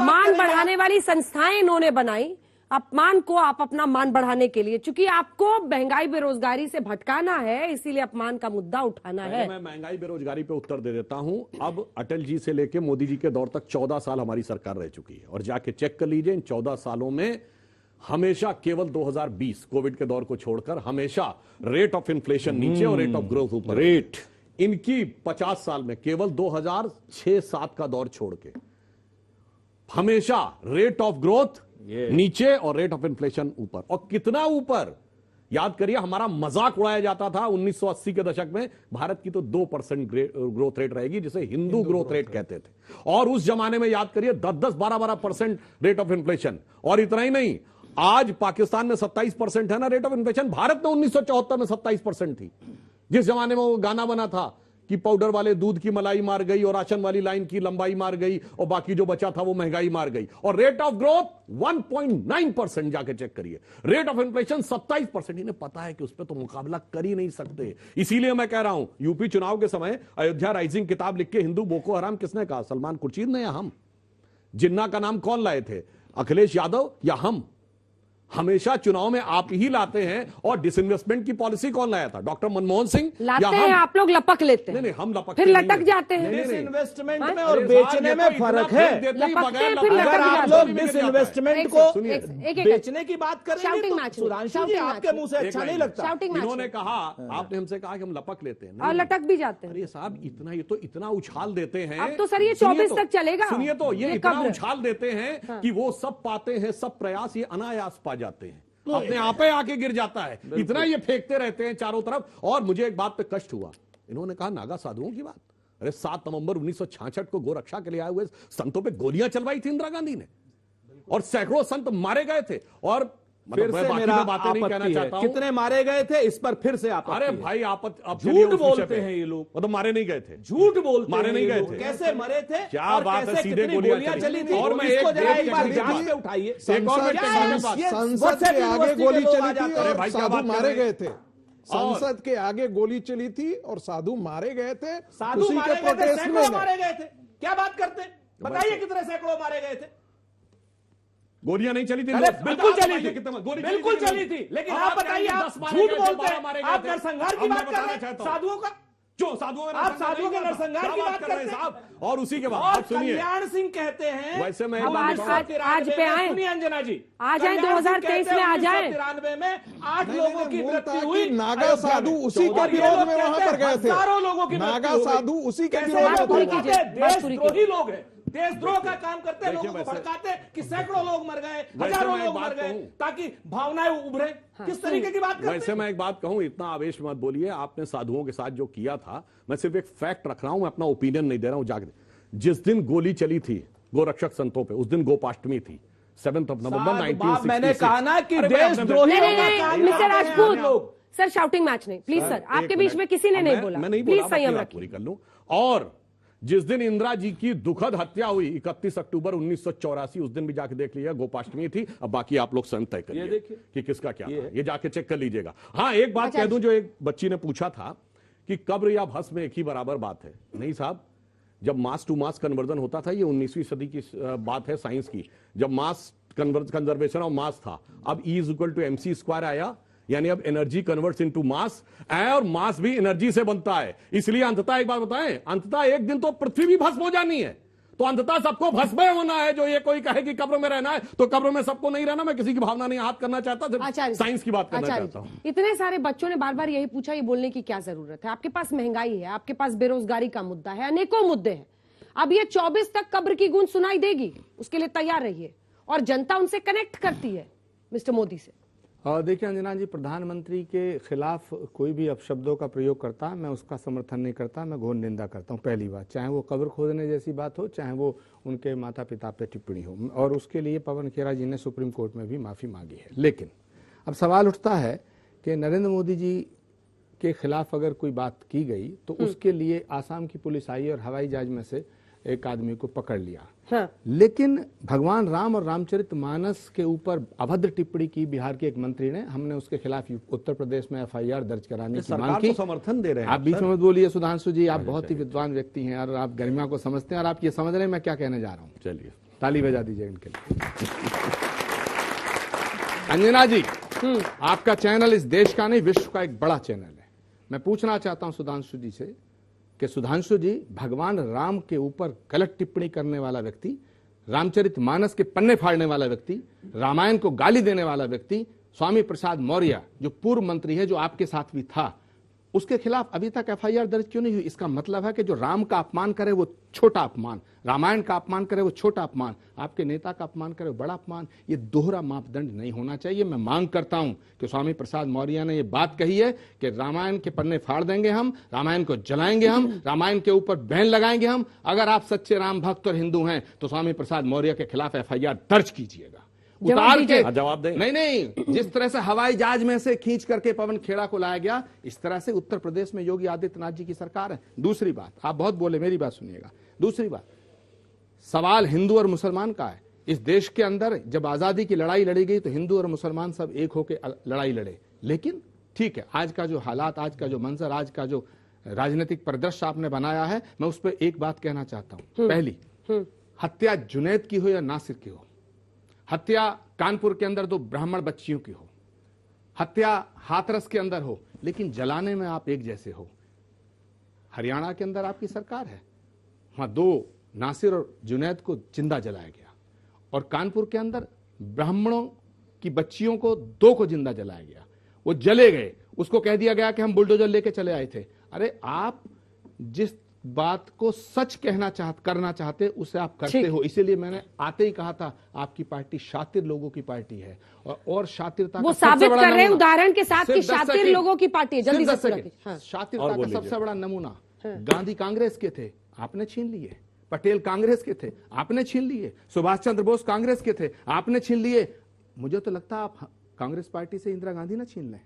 मान बढ़ाने वाली संस्थाएं इन्होंने बनाई, अपमान को आप अपना मान बढ़ाने के लिए, चूंकि आपको महंगाई बेरोजगारी से भटकाना है, इसीलिए अपमान का मुद्दा उठाना है। मैं महंगाई बेरोजगारी पे उत्तर दे देता हूं। अब अटल जी से लेके मोदी जी के दौर तक 14 साल हमारी सरकार रह चुकी है, और जाके चेक कर लीजिए इन 14 सालों में हमेशा केवल 2020 कोविड के दौर को छोड़कर हमेशा रेट ऑफ इन्फ्लेशन नीचे और रेट ऑफ ग्रोथ ऊपर। रेट इनकी 50 साल में केवल 2006-7 का दौर छोड़ के हमेशा रेट ऑफ ग्रोथ नीचे और रेट ऑफ इन्फ्लेशन ऊपर। और कितना ऊपर, याद करिए हमारा मजाक उड़ाया जाता था 1980 के दशक में, भारत की तो 2% ग्रोथ रेट रहेगी जिसे हिंदू ग्रोथ रेट कहते थे। और उस जमाने में याद करिए 10-10, 12-12% रेट ऑफ इन्फ्लेशन। और इतना ही नहीं, आज पाकिस्तान में 27% है ना रेट ऑफ इन्फ्लेशन, भारत में 1974 में 27% थी। जिस जमाने में वो गाना बना था कि पाउडर वाले दूध की मलाई मार गई और राशन वाली लाइन की लंबाई मार गई और बाकी जो बचा था वो महंगाई मार गई। और रेट ऑफ ग्रोथ 1.9%, जाके चेक करिए। Rate of inflation 27%। इन्हें पता है कि उस पर तो मुकाबला कर ही नहीं सकते। इसीलिए मैं कह रहा हूं, यूपी चुनाव के समय अयोध्या राइजिंग किताब लिख के हिंदू बोको हराम किसने कहा? सलमान खुर्शीद ने या हम? जिन्ना का नाम कौन लाए थे? अखिलेश यादव या हम? हमेशा चुनाव में आप ही लाते हैं। और डिसइन्वेस्टमेंट की पॉलिसी कौन लाया था? डॉक्टर मनमोहन सिंह लाते हैं, आप लोग लपक लेते हैं। नहीं, हम लपक फिर लटक जाते हैं। डिसइन्वेस्टमेंट में और बेचने में फर्क है। अगर आप लोग डिसइन्वेस्टमेंट को बेचने की बात करें, सुधांशु जी आपके मुंह से अच्छा नहीं लगता। इन्होंने कहा, आपने हमसे कहा कि हम लपक लेते हैं और लटक भी जाते हैं। अरे साहब, इतना ये तो इतना उछाल देते हैं। अब तो सर ये 24 तक चलेगा। सुनिए तो, ये इतना उछाल देते हैं कि वो सब पाते हैं, सब प्रयास ये अनायास पा जाते हैं, अपने आप आके गिर जाता है। इतना ये फेंकते रहते हैं चारों तरफ। और मुझे एक बात पे कष्ट हुआ, इन्होंने कहा नागा साधुओं की बात। अरे 7 नवंबर 1966 को गोरक्षा के लिए आए हुए संतों पे गोलियां चलवाई थी इंदिरा गांधी ने, और सैकड़ों संत मारे गए थे। और फिर से मेरा बातें नहीं कहना चाहता हूं। कितने मारे गए थे इस पर फिर से आप? अरे भाई, आप झूठ बोलते हैं ये लोग। वो तो मारे नहीं गए थे। झूठ बोलते, मारे नहीं गए थे। कैसे मरे थे? क्या बात है, सीधे गोलियां चली थी। और मैं एक बार जांच पे उठाइए। संसद के आगे गोली चली थी और साधु मारे गए थे। संसद के आगे गोली चली थी और साधु मारे गए थे। साधु मारे गए थे, सैकड़ों मारे गए थे। क्या बात करते हैं? बताइए कितने सैकड़ों मारे गए थे? गोलियां नहीं चली थी। बिल्कुल चली थी, बिल्कुल चली थी। लेकिन आप बताइए, आप झूठ बोलते हैं। आप नरसंहार की बात कर रहे हैं साधुओं का। जो साधुओं में आप साधुओं के नरसंहार की बात कर रहे हैं साहब। और उसी के बाद सुनिए, कल्याण सिंह कहते हैं, वैसे मैं आज पे आए, सुनिए अंजना जी, आ जाए 2023 में आ जाए। 1993 में 8 लोगों की मृत्यु हुई। नागा साधु उसी के विरोध में वहां पर गए थे। हजारों लोगों की नागा साधु उसी के विरोध में देशद्रोही लोग हैं, देशद्रोह का काम करते हैं, लोगों को भड़काते कि सैकड़ों लोग मर गए, हजारों लोग मर गए, ताकि भावनाएं उभरे। किस तरीके की बात करते हैं? वैसे मैं एक बात कहूं, इतना आवेश मत बोलिए। आपने साधुओं के साथ जो किया था, मैं सिर्फ एक फैक्ट रख रहा हूं, मैं अपना ओपिनियन नहीं दे रहा हूं। जाकर जिस दिन गोली चली थी गोरक्षक संतों पे, उस दिन गोपाष्टमी थी, 7 नवंबर 1966। मैंने कहा ना कि देशद्रोही। Mister Rajput sir, shouting match नहीं प्लीज सर। आपके बीच में किसी ने नहीं बोला, मैं नहीं प्लीज बोला, संयम पूरी रखिए। कर लूं। और जिस दिन इंदिरा जी की दुखद हत्या हुई 31 अक्टूबर 1984, उस दिन भी जाके देख लीजिएगा, गोपाष्टमी थी। अब बाकी आप लोग स्वयं तय करिए कि किसका क्या था, ये जाके चेक कर लीजिएगा। हाँ, एक बात कह दूं, जो एक बच्ची ने पूछा था कि कब्र या भस्म एक ही बराबर बात है। नहीं साहब, जब मास टू मास कन्वर्जन होता था, ये 19वीं सदी की बात है साइंस की, जब मास कंजर्वेशन ऑफ मास था। अब E = mc² आया, यानी अब एनर्जी कन्वर्ट्स इनटू मास, और मास भी एनर्जी से बनता है। इसलिए अंततः एक बात बताएं, अंततः एक दिन तो पृथ्वी भी भस्म हो जानी है। तो अंततः सबको भस्म होना है। जो ये कोई कहे कि कब्र में रहना है, तो कब्र में सबको नहीं रहना। मैं किसी की भावना नहीं हाथ करना चाहता, सिर्फ साइंस की बात करना चाहता हूं। इतने सारे बच्चों ने बार बार यही पूछा, ये बोलने की क्या जरूरत है? आपके पास महंगाई है, आपके पास बेरोजगारी का मुद्दा है, अनेकों मुद्दे हैं। अब ये 24 तक कब्र की गूंज सुनाई देगी, उसके लिए तैयार रहिए। और जनता उनसे कनेक्ट करती है मिस्टर मोदी से। देखिए अंजना जी, प्रधानमंत्री के खिलाफ कोई भी अपशब्दों का प्रयोग करता है, मैं उसका समर्थन नहीं करता, मैं घोर निंदा करता हूं। पहली बात, चाहे वो कब्र खोदने जैसी बात हो, चाहे वो उनके माता पिता पे टिप्पणी हो, और उसके लिए पवन खेरा जी ने सुप्रीम कोर्ट में भी माफ़ी मांगी है। लेकिन अब सवाल उठता है कि नरेंद्र मोदी जी के खिलाफ अगर कोई बात की गई तो उसके लिए आसाम की पुलिस आई और हवाई जहाज में से एक आदमी को पकड़ लिया। हाँ। लेकिन भगवान राम और रामचरितमानस के ऊपर अभद्र टिप्पणी की बिहार के एक मंत्री ने, हमने उसके खिलाफ उत्तर प्रदेश में FIR दर्ज कराने की मांग की। समर्थन दे रहे हैं आप बीच में मत बोलिए सुधांशु जी, आप बहुत ही विद्वान व्यक्ति हैं और आप गरिमा को समझते हैं, और आप ये समझ रहे हैं मैं क्या कहने जा रहा हूँ। चलिए, ताली बजा दीजिए इनके लिए। अंजना जी, आपका चैनल इस देश का नहीं, विश्व का एक बड़ा चैनल है। मैं पूछना चाहता हूं सुधांशु जी से कि सुधांशु जी, भगवान राम के ऊपर गलत टिप्पणी करने वाला व्यक्ति, रामचरितमानस के पन्ने फाड़ने वाला व्यक्ति, रामायण को गाली देने वाला व्यक्ति स्वामी प्रसाद मौर्य, जो पूर्व मंत्री है, जो आपके साथ भी था, उसके खिलाफ अभी तक एफआईआर दर्ज क्यों नहीं हुई? इसका मतलब है कि जो राम का अपमान करे वो छोटा अपमान, रामायण का अपमान करे वो छोटा अपमान, आपके नेता का अपमान करे वो बड़ा अपमान। ये दोहरा मापदंड नहीं होना चाहिए। मैं मांग करता हूं कि स्वामी प्रसाद मौर्य ने ये बात कही है कि रामायण के पन्ने फाड़ देंगे हम, रामायण को जलाएंगे हम, रामायण के ऊपर बैन लगाएंगे हम। अगर आप सच्चे राम भक्त और हिंदू हैं तो स्वामी प्रसाद मौर्य के खिलाफ एफआईआर दर्ज कीजिएगा, उतार के। जवाब दें। नहीं, जिस तरह से हवाई जहाज में से खींच करके पवन खेड़ा को लाया गया, इस तरह से उत्तर प्रदेश में योगी आदित्यनाथ जी की सरकार है। दूसरी बात, आप बहुत बोले, मेरी बात सुनिएगा। दूसरी बात, सवाल हिंदू और मुसलमान का है। इस देश के अंदर जब आजादी की लड़ाई लड़ी गई तो हिंदू और मुसलमान सब एक होकर लड़ाई लड़े। लेकिन ठीक है, आज का जो हालात, आज का जो मंजर, आज का जो राजनीतिक परिदृश्य आपने बनाया है, मैं उस पर एक बात कहना चाहता हूं। पहली, हत्या जुनैद की हो या नासिर की हो, हत्या कानपुर के अंदर 2 ब्राह्मण बच्चियों की हो, हत्या हाथरस के अंदर हो, लेकिन जलाने में आप एक जैसे हो। हरियाणा के अंदर आपकी सरकार है, वहां 2 नासिर और जुनैद को जिंदा जलाया गया, और कानपुर के अंदर ब्राह्मणों की बच्चियों को 2 को जिंदा जलाया गया। वो जले गए, उसको कह दिया गया कि हम बुलडोजर लेके चले आए थे। अरे, आप जिस बात को सच करना चाहते उसे आप करते हो। इसीलिए मैंने आते ही कहा था आपकी पार्टी शातिर लोगों की पार्टी है, और शातिरता वो साबित कर रहे हैं उदाहरण के साथ कि शातिर लोगों की पार्टी है। जल्दी से शातिरता का सबसे बड़ा नमूना गांधी कांग्रेस के थे, आपने छीन लिए। पटेल कांग्रेस के थे, आपने छीन लिए। सुभाष चंद्र बोस कांग्रेस के थे, आपने छीन लिए। मुझे तो लगता है आप कांग्रेस पार्टी से इंदिरा गांधी ना छीन लें।